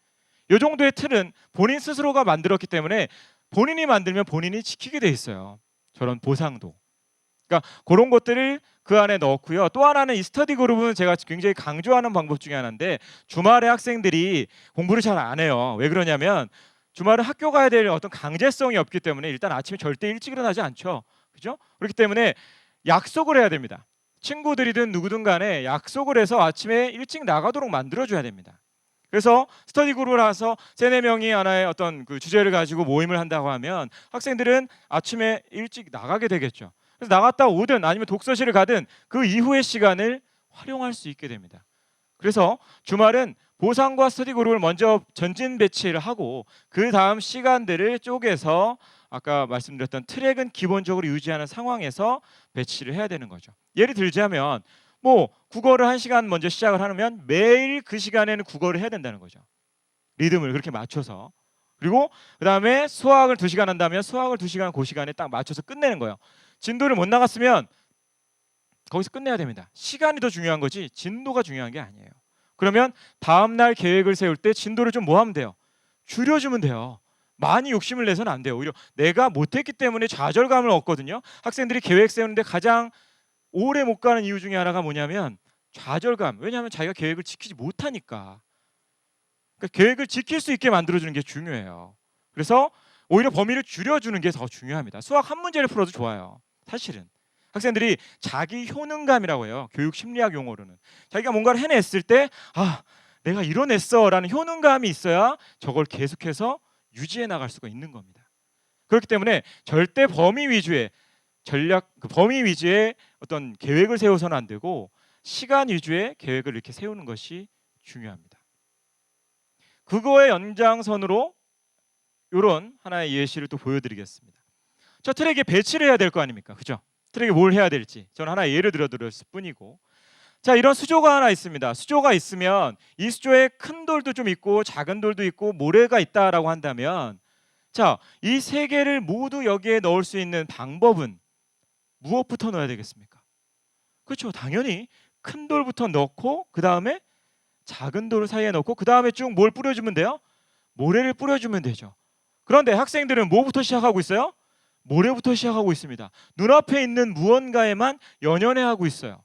이 정도의 틀은 본인 스스로가 만들었기 때문에 본인이 만들면 본인이 지키게 돼 있어요. 저런 보상도. 그러니까 그런 것들을 그 안에 넣었고요. 또 하나는 이 스터디 그룹은 제가 굉장히 강조하는 방법 중에 하나인데 주말에 학생들이 공부를 잘 안 해요. 왜 그러냐면 주말은 학교 가야 될 어떤 강제성이 없기 때문에 일단 아침에 절대 일찍 일어나지 않죠. 그죠? 그렇기 때문에 약속을 해야 됩니다. 친구들이든 누구든 간에 약속을 해서 아침에 일찍 나가도록 만들어줘야 됩니다. 그래서 스터디 그룹을 해서 3-4명이 하나의 어떤 그 주제를 가지고 모임을 한다고 하면 학생들은 아침에 일찍 나가게 되겠죠. 그래서 나갔다 오든 아니면 독서실을 가든 그 이후의 시간을 활용할 수 있게 됩니다. 그래서 주말은 보상과 스터디 그룹을 먼저 전진 배치를 하고 그 다음 시간들을 쪼개서 아까 말씀드렸던 트랙은 기본적으로 유지하는 상황에서 배치를 해야 되는 거죠. 예를 들자면 뭐 국어를 1시간 먼저 시작을 하면 매일 그 시간에는 국어를 해야 된다는 거죠. 리듬을 그렇게 맞춰서. 그리고 그 다음에 수학을 2시간 한다면 수학을 2시간 그 시간에 딱 맞춰서 끝내는 거예요. 진도를 못 나갔으면 거기서 끝내야 됩니다. 시간이 더 중요한 거지 진도가 중요한 게 아니에요. 그러면 다음 날 계획을 세울 때 진도를 좀 뭐 하면 돼요? 줄여주면 돼요. 많이 욕심을 내서는 안 돼요. 오히려 내가 못했기 때문에 좌절감을 얻거든요. 학생들이 계획 세우는데 가장 오래 못 가는 이유 중에 하나가 뭐냐면 좌절감. 왜냐하면 자기가 계획을 지키지 못하니까. 그러니까 계획을 지킬 수 있게 만들어주는 게 중요해요. 그래서 오히려 범위를 줄여주는 게 더 중요합니다. 수학 한 문제를 풀어도 좋아요. 사실은 학생들이 자기 효능감이라고 해요. 교육 심리학 용어로는 자기가 뭔가를 해냈을 때 내가 이뤄냈어라는 효능감이 있어야 저걸 계속해서 유지해 나갈 수가 있는 겁니다. 그렇기 때문에 절대 범위 위주의 전략, 범위 위주의 어떤 계획을 세워서는 안 되고 시간 위주의 계획을 이렇게 세우는 것이 중요합니다. 그거의 연장선으로 이런 하나의 예시를 또 보여드리겠습니다. 저 트랙에 배치를 해야 될 거 아닙니까? 그죠? 트랙에 뭘 해야 될지 저는 하나 예를 들어드렸을 뿐이고, 자, 이런 수조가 하나 있습니다. 수조가 있으면 이 수조에 큰 돌도 좀 있고 작은 돌도 있고 모래가 있다라고 한다면, 자, 이 세 개를 모두 여기에 넣을 수 있는 방법은 무엇부터 넣어야 되겠습니까? 그렇죠. 당연히 큰 돌부터 넣고 그 다음에 작은 돌 사이에 넣고 그 다음에 쭉 뭘 뿌려주면 돼요? 모래를 뿌려주면 되죠. 그런데 학생들은 뭐부터 시작하고 있어요? 모래부터 시작하고 있습니다. 눈앞에 있는 무언가에만 연연해 하고 있어요.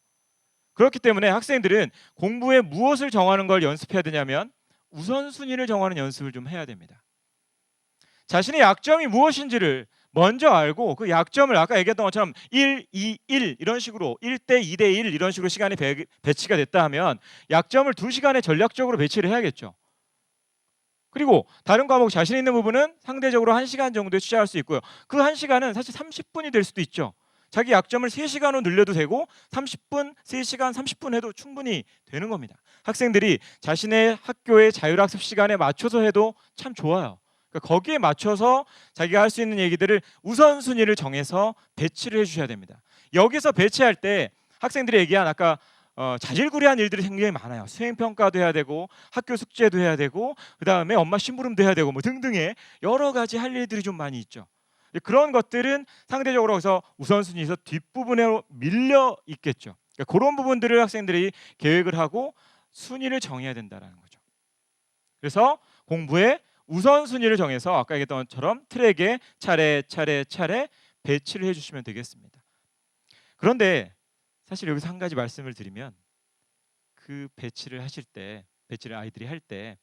그렇기 때문에 학생들은 공부에 무엇을 정하는 걸 연습해야 되냐면 우선순위를 정하는 연습을 좀 해야 됩니다. 자신의 약점이 무엇인지를 먼저 알고 그 약점을 아까 얘기했던 것처럼 1, 2, 1 이런 식으로 1대 2대 1 이런 식으로 시간이 배치가 됐다 하면 약점을 2시간에 전략적으로 배치를 해야겠죠. 그리고 다른 과목 자신 있는 부분은 상대적으로 1시간 정도에 투자할 수 있고요. 그 1시간은 사실 30분이 될 수도 있죠. 자기 약점을 3시간으로 늘려도 되고 30분, 3시간, 30분 해도 충분히 되는 겁니다. 학생들이 자신의 학교의 자율학습 시간에 맞춰서 해도 참 좋아요. 그러니까 거기에 맞춰서 자기가 할 수 있는 얘기들을 우선순위를 정해서 배치를 해주셔야 됩니다. 여기서 배치할 때 학생들이 얘기한 아까 자질구레한 일들이 굉장히 많아요. 수행평가도 해야 되고 학교 숙제도 해야 되고 그 다음에 엄마 심부름도 해야 되고 뭐 등등의 여러 가지 할 일들이 좀 많이 있죠. 그런 것들은 상대적으로 그래서 우선순위에서 뒷부분에 밀려 있겠죠. 그러니까 그런 부분들을 학생들이 계획을 하고 순위를 정해야 된다는 거죠. 그래서 공부에 우선순위를 정해서 아까 얘기했던 것처럼 트랙에 차례 배치를 해주시면 되겠습니다. 그런데 사실 여기서 한 가지 말씀을 드리면 그 배치를 하실 때, 배치를 아이들이 할 때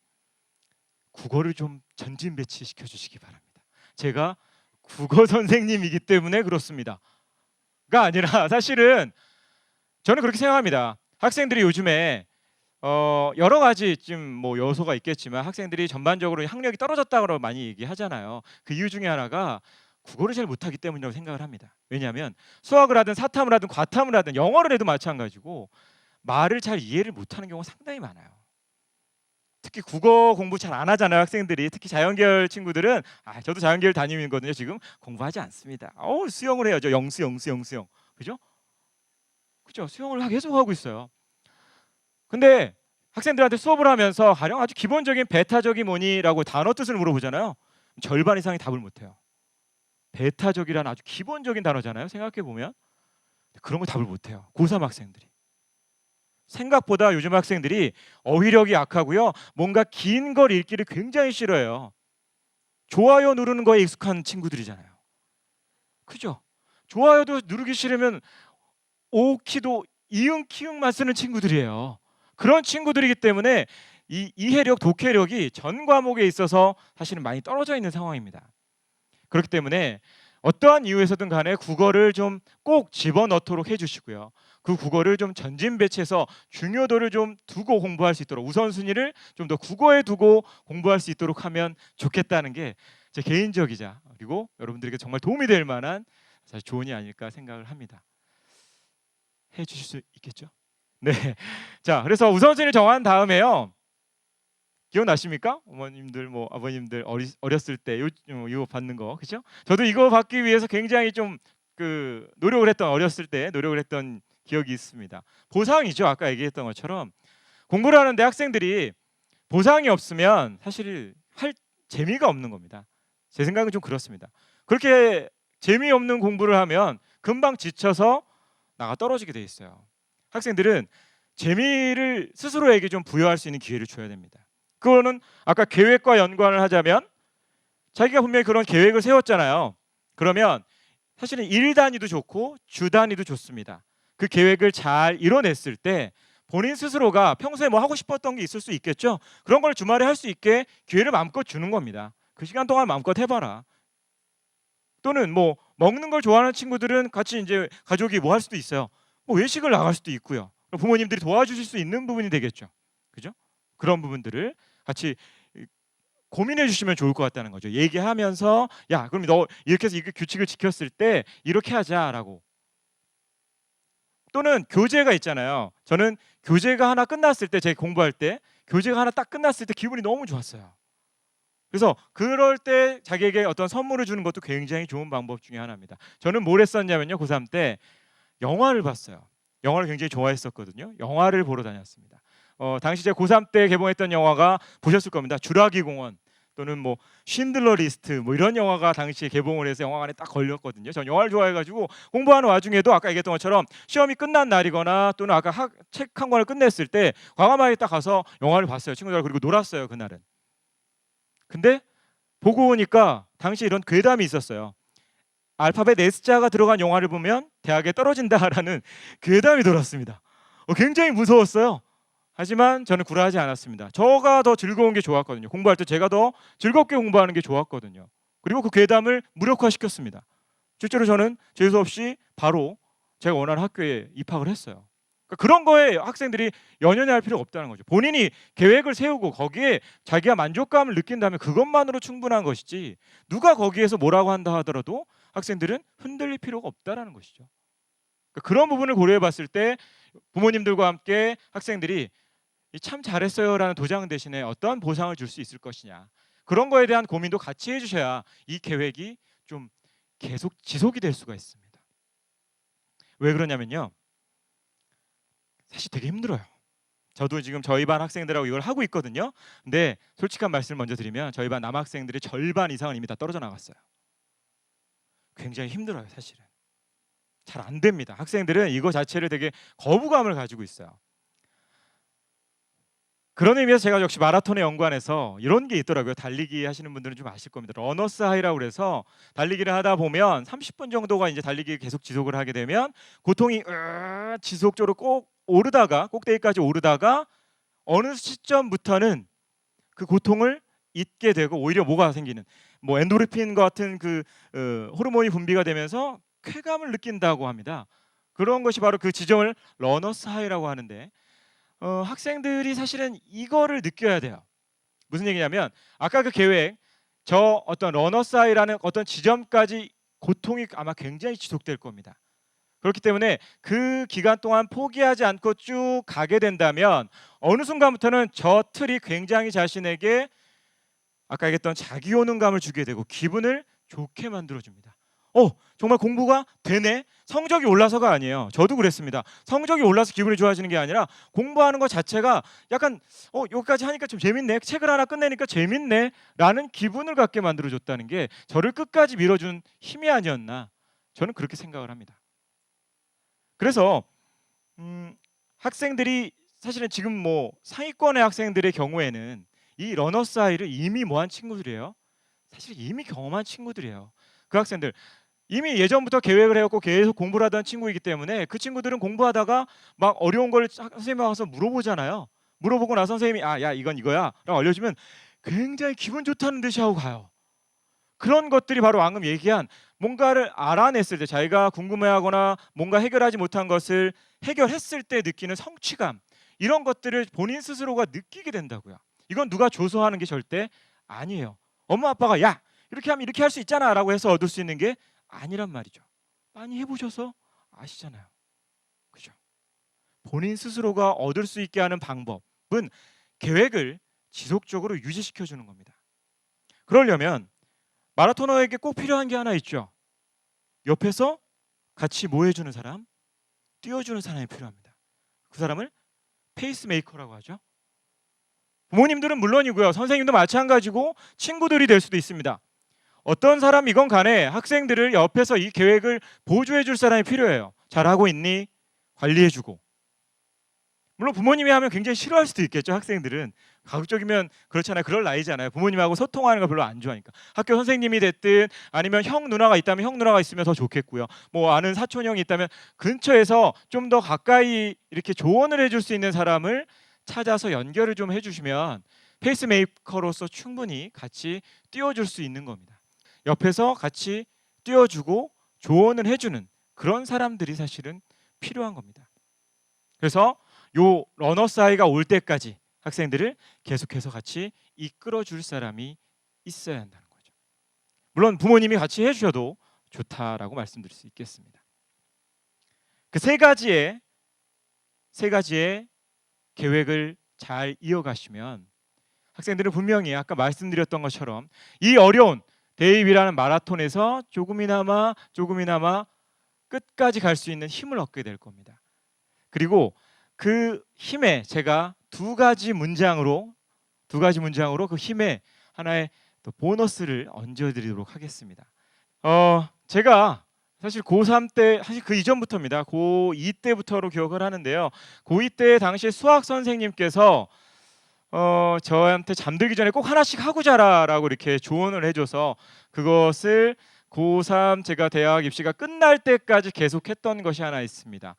국어를 좀 전진 배치시켜 주시기 바랍니다. 제가 국어 선생님이기 때문에 그렇습니다. 가 아니라 사실은 저는 그렇게 생각합니다. 학생들이 요즘에 여러 가지 뭐 요소가 있겠지만 학생들이 전반적으로 학력이 떨어졌다고 많이 얘기하잖아요. 그 이유 중에 하나가 국어를 잘 못하기 때문이라고 생각을 합니다. 왜냐하면 수학을 하든 사탐을 하든 과탐을 하든 영어를 해도 마찬가지고 말을 잘 이해를 못하는 경우가 상당히 많아요. 특히 국어 공부 잘 안 하잖아요. 학생들이 특히 자연계열 친구들은 저도 자연계열 담임이거든요. 지금 공부하지 않습니다. 수영을 해야죠. 영수영 그죠? 그죠? 수영을 계속 하고 있어요. 근데 학생들한테 수업을 하면서 가령 아주 기본적인 베타적이 뭐니라고 단어 뜻을 물어보잖아요. 절반 이상이 답을 못해요. 베타적이란 아주 기본적인 단어잖아요. 생각해 보면 그런 거 답을 못해요. 고3 학생들이. 생각보다 요즘 학생들이 어휘력이 약하고요. 뭔가 긴 걸 읽기를 굉장히 싫어해요. 좋아요 누르는 거에 익숙한 친구들이잖아요. 그죠? 좋아요도 누르기 싫으면 오키도 이응 키응만 쓰는 친구들이에요. 그런 친구들이기 때문에 이 이해력, 독해력이 전 과목에 있어서 사실은 많이 떨어져 있는 상황입니다. 그렇기 때문에 어떠한 이유에서든 간에 국어를 좀 꼭 집어넣도록 해주시고요. 그 국어를 좀 전진 배치해서 중요도를 좀 두고 공부할 수 있도록 우선순위를 좀 더 국어에 두고 공부할 수 있도록 하면 좋겠다는 게 제 개인적이자 그리고 여러분들에게 정말 도움이 될 만한 사실 조언이 아닐까 생각을 합니다. 해주실 수 있겠죠? 네. 자, 그래서 우선순위를 정한 다음에요. 기억나십니까? 어머님들 뭐 아버님들 어렸을 때 이거 받는 거 그렇죠? 저도 이거 받기 위해서 굉장히 좀 노력을 했던 어렸을 때 노력을 했던 기억이 있습니다. 보상이죠. 아까 얘기했던 것처럼 공부를 하는데 학생들이 보상이 없으면 사실 할 재미가 없는 겁니다. 제 생각은 좀 그렇습니다. 그렇게 재미없는 공부를 하면 금방 지쳐서 나가 떨어지게 돼 있어요. 학생들은 재미를 스스로에게 좀 부여할 수 있는 기회를 줘야 됩니다. 그거는 아까 계획과 연관을 하자면 자기가 분명히 그런 계획을 세웠잖아요. 그러면 사실은 일 단위도 좋고 주 단위도 좋습니다. 그 계획을 잘 이뤄냈을 때 본인 스스로가 평소에 뭐 하고 싶었던 게 있을 수 있겠죠. 그런 걸 주말에 할 수 있게 기회를 마음껏 주는 겁니다. 그 시간 동안 마음껏 해봐라. 또는 뭐 먹는 걸 좋아하는 친구들은 같이 이제 가족이 뭐 할 수도 있어요. 뭐 외식을 나갈 수도 있고요. 부모님들이 도와주실 수 있는 부분이 되겠죠. 그죠? 그런 부분들을 같이 고민해 주시면 좋을 것 같다는 거죠. 얘기하면서 야, 그럼 너 이렇게 해서 이 규칙을 지켰을 때 이렇게 하자라고. 또는 교재가 있잖아요. 저는 교재가 하나 끝났을 때, 제 공부할 때 교재가 하나 딱 끝났을 때 기분이 너무 좋았어요. 그래서 그럴 때 자기에게 어떤 선물을 주는 것도 굉장히 좋은 방법 중에 하나입니다. 저는 뭘 했었냐면요, 고3 때 영화를 봤어요. 영화를 굉장히 좋아했었거든요. 영화를 보러 다녔습니다. 당시 제가 고3 때 개봉했던 영화가 보셨을 겁니다. 주라기 공원 또는 뭐 쉰들러 리스트 뭐 이런 영화가 당시에 개봉을 해서 영화관에 딱 걸렸거든요. 전 영화를 좋아해가지고 공부하는 와중에도 아까 얘기했던 것처럼 시험이 끝난 날이거나 또는 아까 책 한 권을 끝냈을 때 과감하게 딱 가서 영화를 봤어요. 친구들. 그리고 놀았어요, 그날은. 근데 보고 오니까 당시에 이런 괴담이 있었어요. 알파벳 S자가 들어간 영화를 보면 대학에 떨어진다라는 괴담이 돌았습니다. 굉장히 무서웠어요. 하지만 저는 굴하지 않았습니다. 저가 더 즐거운 게 좋았거든요. 공부할 때 제가 더 즐겁게 공부하는 게 좋았거든요. 그리고 그 괴담을 무력화시켰습니다. 실제로 저는 재수 없이 바로 제가 원하는 학교에 입학을 했어요. 그러니까 그런 거에 학생들이 연연해 할 필요가 없다는 거죠. 본인이 계획을 세우고 거기에 자기가 만족감을 느낀다면 그것만으로 충분한 것이지, 누가 거기에서 뭐라고 한다 하더라도 학생들은 흔들릴 필요가 없다는 것이죠. 그러니까 그런 부분을 고려해 봤을 때 부모님들과 함께 학생들이 참 잘했어요라는 도장 대신에 어떠한 보상을 줄 수 있을 것이냐, 그런 거에 대한 고민도 같이 해주셔야 이 계획이 좀 계속 지속이 될 수가 있습니다. 왜 그러냐면요, 사실 되게 힘들어요. 저도 지금 저희 반 학생들하고 이걸 하고 있거든요. 근데 솔직한 말씀을 먼저 드리면 저희 반 남학생들의 절반 이상은 이미 다 떨어져 나갔어요. 굉장히 힘들어요. 사실은 잘 안 됩니다. 학생들은 이거 자체를 되게 거부감을 가지고 있어요. 그런 의미에서 제가 역시 마라톤의 연관해서 이런 게 있더라고요. 달리기 하시는 분들은 좀 아실 겁니다. 러너스 하이라고 그래서 달리기를 하다 보면 30분 정도가 이제 달리기 계속 지속을 하게 되면 고통이 지속적으로 꼭 오르다가 꼭대기까지 오르다가 어느 시점부터는 그 고통을 잊게 되고 오히려 뭐가 생기는, 뭐 엔도르핀 같은 그 호르몬이 분비가 되면서 쾌감을 느낀다고 합니다. 그런 것이 바로 그 지점을 러너스 하이라고 하는데, 학생들이 사실은 이거를 느껴야 돼요. 무슨 얘기냐면 아까 그 계획, 저 어떤 러너스 하이라는 어떤 지점까지 고통이 아마 굉장히 지속될 겁니다. 그렇기 때문에 그 기간 동안 포기하지 않고 쭉 가게 된다면 어느 순간부터는 저 틀이 굉장히 자신에게 아까 얘기했던 자기 효능감을 주게 되고 기분을 좋게 만들어줍니다. 정말 공부가 되네? 성적이 올라서가 아니에요. 저도 그랬습니다. 성적이 올라서 기분이 좋아지는 게 아니라 공부하는 것 자체가 약간 여기까지 하니까 좀 재밌네, 책을 하나 끝내니까 재밌네 라는 기분을 갖게 만들어줬다는 게 저를 끝까지 밀어준 힘이 아니었나, 저는 그렇게 생각을 합니다. 그래서 학생들이 사실은 지금 뭐 상위권의 학생들의 경우에는 이 러너스 하이를 이미 뭐한 친구들이에요. 사실 이미 경험한 친구들이에요. 그 학생들 이미 예전부터 계획을 해왔고 계속 공부를 하던 친구이기 때문에 그 친구들은 공부하다가 막 어려운 걸 선생님한테 와서 물어보잖아요. 물어보고 나서 선생님이 야 이건 이거야 라고 알려주면 굉장히 기분 좋다는 듯이 하고 가요. 그런 것들이 바로 방금 얘기한 뭔가를 알아냈을 때, 자기가 궁금해하거나 뭔가 해결하지 못한 것을 해결했을 때 느끼는 성취감, 이런 것들을 본인 스스로가 느끼게 된다고요. 이건 누가 줘서 하는 게 절대 아니에요. 엄마 아빠가 야 이렇게 하면 이렇게 할 수 있잖아 라고 해서 얻을 수 있는 게 아니란 말이죠. 많이 해보셔서 아시잖아요. 그죠? 본인 스스로가 얻을 수 있게 하는 방법은 계획을 지속적으로 유지시켜 주는 겁니다. 그러려면 마라토너에게 꼭 필요한 게 하나 있죠. 옆에서 같이 뭐 해주는 사람, 뛰어주는 사람이 필요합니다. 그 사람을 페이스메이커라고 하죠. 부모님들은 물론이고요, 선생님도 마찬가지고 친구들이 될 수도 있습니다. 어떤 사람이건 간에 학생들을 옆에서 이 계획을 보조해 줄 사람이 필요해요. 잘하고 있니? 관리해 주고. 물론 부모님이 하면 굉장히 싫어할 수도 있겠죠. 학생들은 가급적이면 그렇잖아요. 그럴 나이잖아요. 부모님하고 소통하는 거 별로 안 좋아하니까. 학교 선생님이 됐든 아니면 형 누나가 있다면 형 누나가 있으면 더 좋겠고요. 뭐 아는 사촌 형이 있다면 근처에서 좀 더 가까이 이렇게 조언을 해줄 수 있는 사람을 찾아서 연결을 좀 해주시면 페이스메이커로서 충분히 같이 띄워줄 수 있는 겁니다. 옆에서 같이 띄워주고 조언을 해주는 그런 사람들이 사실은 필요한 겁니다. 그래서 요 러너스 하이가 올 때까지 학생들을 계속해서 같이 이끌어 줄 사람이 있어야 한다는 거죠. 물론 부모님이 같이 해주셔도 좋다라고 말씀드릴 수 있겠습니다. 그 세 가지의 계획을 잘 이어가시면 학생들은 분명히 아까 말씀드렸던 것처럼 이 어려운 대입이라는 마라톤에서 조금이나마 끝까지 갈 수 있는 힘을 얻게 될 겁니다. 그리고 그 힘에 제가 두 가지 문장으로 그 힘에 하나의 또 보너스를 얹어드리도록 하겠습니다. 제가 사실 고3 때, 사실 그 이전부터입니다. 고2 때부터로 기억을 하는데요. 고2 때 당시 수학 선생님께서 저한테 잠들기 전에 꼭 하나씩 하고 자라라고 이렇게 조언을 해줘서 그것을 고3 제가 대학 입시가 끝날 때까지 계속했던 것이 하나 있습니다.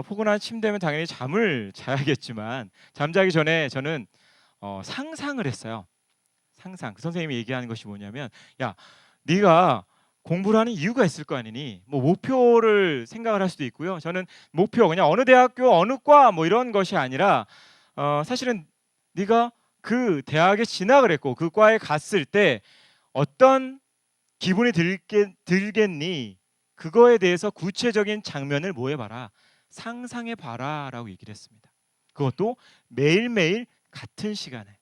포근한 침대면 당연히 잠을 자야겠지만 잠자기 전에 저는 상상을 했어요. 상상. 그 선생님이 얘기하는 것이 뭐냐면, 야, 네가 공부를 하는 이유가 있을 거 아니니, 뭐 목표를 생각을 할 수도 있고요. 저는 목표 그냥 어느 대학교 어느 과 뭐 이런 것이 아니라 사실은 네가 그 대학에 진학을 했고 그 과에 갔을 때 어떤 기분이 들겠니? 그거에 대해서 구체적인 장면을 뭐 해봐라, 상상해 봐라라고 얘기를 했습니다. 그것도 매일매일 같은 시간에.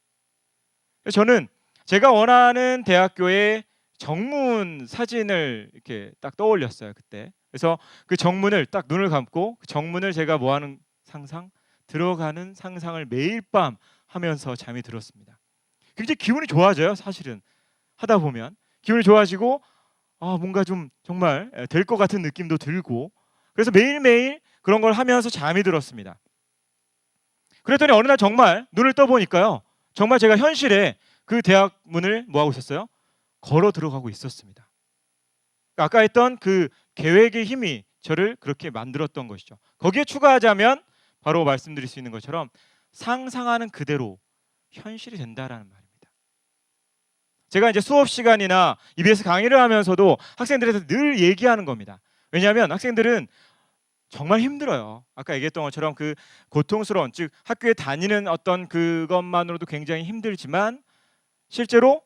저는 제가 원하는 대학교의 정문 사진을 이렇게 딱 떠올렸어요 그때. 그래서 그 정문을 딱 눈을 감고 그 정문을 제가 뭐하는 상상, 들어가는 상상을 매일 밤 하면서 잠이 들었습니다. 굉장히 기분이 좋아져요. 사실은 하다 보면 기분이 좋아지고 뭔가 좀 정말 될 것 같은 느낌도 들고, 그래서 매일매일 그런 걸 하면서 잠이 들었습니다. 그랬더니 어느 날 정말 눈을 떠보니까요, 정말 제가 현실에 그 대학 문을 뭐 하고 있었어요? 걸어 들어가고 있었습니다. 아까 했던 그 계획의 힘이 저를 그렇게 만들었던 것이죠. 거기에 추가하자면 바로 말씀드릴 수 있는 것처럼 상상하는 그대로 현실이 된다라는 말입니다. 제가 이제 수업 시간이나 EBS 강의를 하면서도 학생들한테 늘 얘기하는 겁니다. 왜냐하면 학생들은 정말 힘들어요. 아까 얘기했던 것처럼 그 고통스러운, 즉 학교에 다니는 어떤 그것만으로도 굉장히 힘들지만 실제로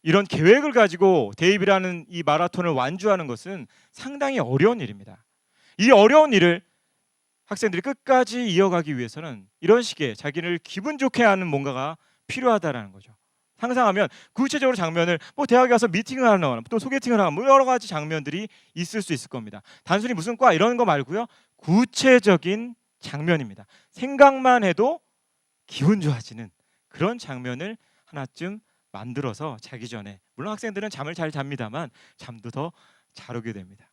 이런 계획을 가지고 대입이라는 이 마라톤을 완주하는 것은 상당히 어려운 일입니다. 이 어려운 일을 학생들이 끝까지 이어가기 위해서는 이런 식의 자기를 기분 좋게 하는 뭔가가 필요하다라는 거죠. 상상하면 구체적으로 장면을 뭐 대학에 가서 미팅을 하거나 또 소개팅을 하거나 뭐 여러 가지 장면들이 있을 수 있을 겁니다. 단순히 무슨 과 이런 거 말고요, 구체적인 장면입니다. 생각만 해도 기분 좋아지는 그런 장면을 하나쯤 만들어서 자기 전에, 물론 학생들은 잠을 잘 잡니다만 잠도 더 잘 오게 됩니다.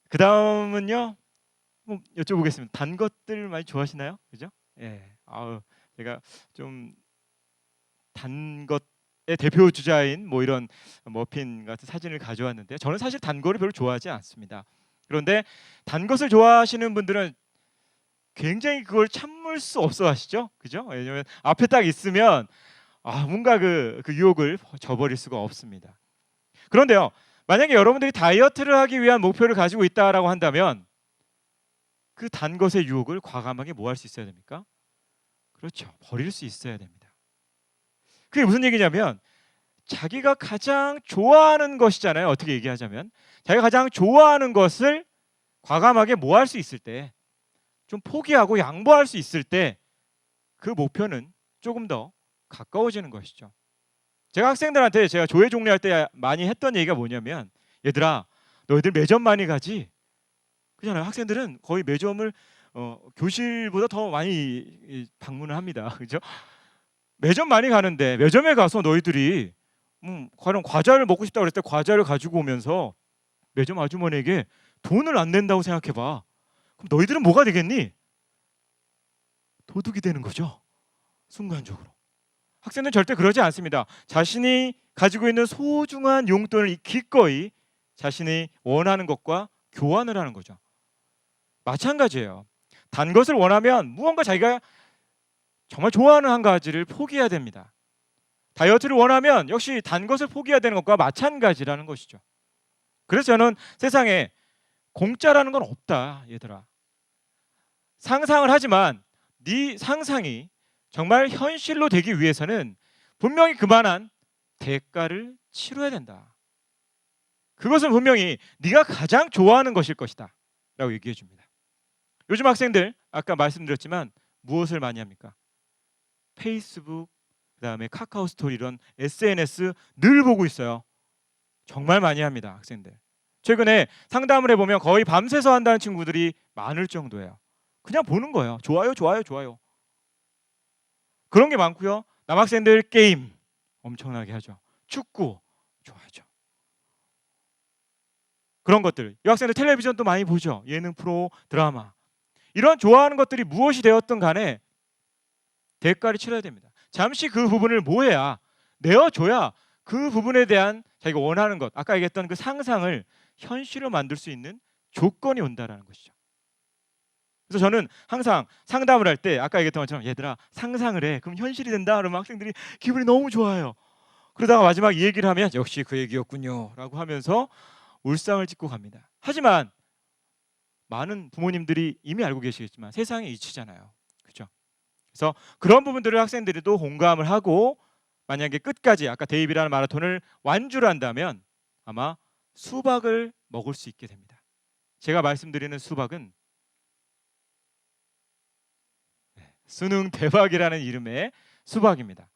그 다음은요, 여쭤보겠습니다. 단 것들 많이 좋아하시나요? 그죠? 예. 제가 좀 단 것의 대표 주자인 뭐 이런 머핀 같은 사진을 가져왔는데, 저는 사실 단 거를 별로 좋아하지 않습니다. 그런데 단 것을 좋아하시는 분들은 굉장히 그걸 참을 수 없어 하시죠? 그죠? 왜냐면 앞에 딱 있으면 뭔가 그 유혹을 저버릴 수가 없습니다. 그런데요, 만약에 여러분들이 다이어트를 하기 위한 목표를 가지고 있다라고 한다면 그 단 것의 유혹을 과감하게 뭐 할 수 있어야 됩니까? 그렇죠. 버릴 수 있어야 됩니다. 그게 무슨 얘기냐면 자기가 가장 좋아하는 것이잖아요. 어떻게 얘기하자면 자기가 가장 좋아하는 것을 과감하게 뭐 할 수 있을 때, 좀 포기하고 양보할 수 있을 때 그 목표는 조금 더 가까워지는 것이죠. 제가 학생들한테 제가 조회 종례할 때 많이 했던 얘기가 뭐냐면, 얘들아 너희들 매점 많이 가지? 그잖아요. 학생들은 거의 매점을 교실보다 더 많이 방문을 합니다. 그죠? 매점 많이 가는데 매점에 가서 너희들이 과연 과자를 먹고 싶다고 그랬을 때 과자를 가지고 오면서 매점 아주머니에게 돈을 안 낸다고 생각해봐. 그럼 너희들은 뭐가 되겠니? 도둑이 되는 거죠. 순간적으로. 학생들은 절대 그러지 않습니다. 자신이 가지고 있는 소중한 용돈을 기꺼이 자신이 원하는 것과 교환을 하는 거죠. 마찬가지예요. 단 것을 원하면 무언가 자기가 정말 좋아하는 한 가지를 포기해야 됩니다. 다이어트를 원하면 역시 단 것을 포기해야 되는 것과 마찬가지라는 것이죠. 그래서 저는 세상에 공짜라는 건 없다, 얘들아. 상상을 하지만 네 상상이 정말 현실로 되기 위해서는 분명히 그만한 대가를 치러야 된다. 그것은 분명히 네가 가장 좋아하는 것일 것이다 라고 얘기해 줍니다. 요즘 학생들 아까 말씀드렸지만 무엇을 많이 합니까? 페이스북, 그다음에 카카오 스토리 이런 SNS 늘 보고 있어요. 정말 많이 합니다, 학생들. 최근에 상담을 해보면 거의 밤새서 한다는 친구들이 많을 정도예요. 그냥 보는 거예요. 좋아요, 좋아요, 좋아요. 그런 게 많고요. 남학생들 게임 엄청나게 하죠. 축구 좋아하죠. 그런 것들. 여학생들 텔레비전도 많이 보죠. 예능 프로, 드라마. 이런 좋아하는 것들이 무엇이 되었든 간에 대가를 치러야 됩니다. 잠시 그 부분을 모해야, 내어줘야 그 부분에 대한 자기가 원하는 것, 아까 얘기했던 그 상상을 현실로 만들 수 있는 조건이 온다라는 것이죠. 그래서 저는 항상 상담을 할 때 아까 얘기했던 것처럼 얘들아 상상을 해. 그럼 현실이 된다. 그러면 학생들이 기분이 너무 좋아요. 그러다가 마지막 이 얘기를 하면 역시 그 얘기였군요 라고 하면서 울상을 짓고 갑니다. 하지만 많은 부모님들이 이미 알고 계시겠지만 세상이 이치잖아요. 그렇죠? 그래서 그런 부분들을 학생들도 공감을 하고 만약에 끝까지 아까 데이비라는 마라톤을 완주를 한다면 아마 수박을 먹을 수 있게 됩니다. 제가 말씀드리는 수박은 수능 대박이라는 이름의 수박입니다.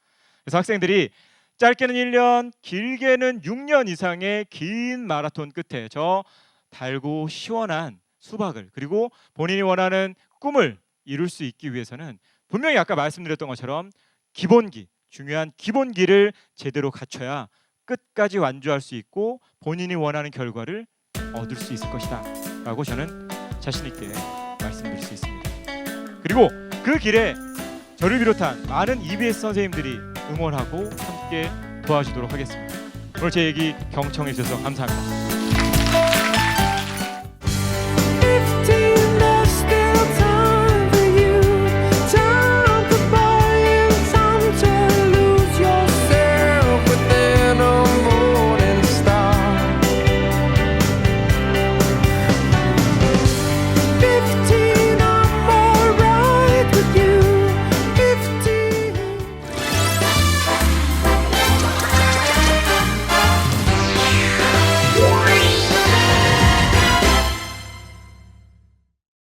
그래서 학생들이 짧게는 1년, 길게는 6년 이상의 긴 마라톤 끝에 저 달고 시원한 수박을, 그리고 본인이 원하는 꿈을 이룰 수 있기 위해서는 분명히 아까 말씀드렸던 것처럼 기본기, 중요한 기본기를 제대로 갖춰야 끝까지 완주할 수 있고 본인이 원하는 결과를 얻을 수 있을 것이다 라고 저는 자신 있게 말씀드릴 수 있습니다. 그리고 그 길에 저를 비롯한 많은 EBS 선생님들이 응원하고 함께 도와주도록 하겠습니다. 오늘 제 얘기 경청해 주셔서 감사합니다.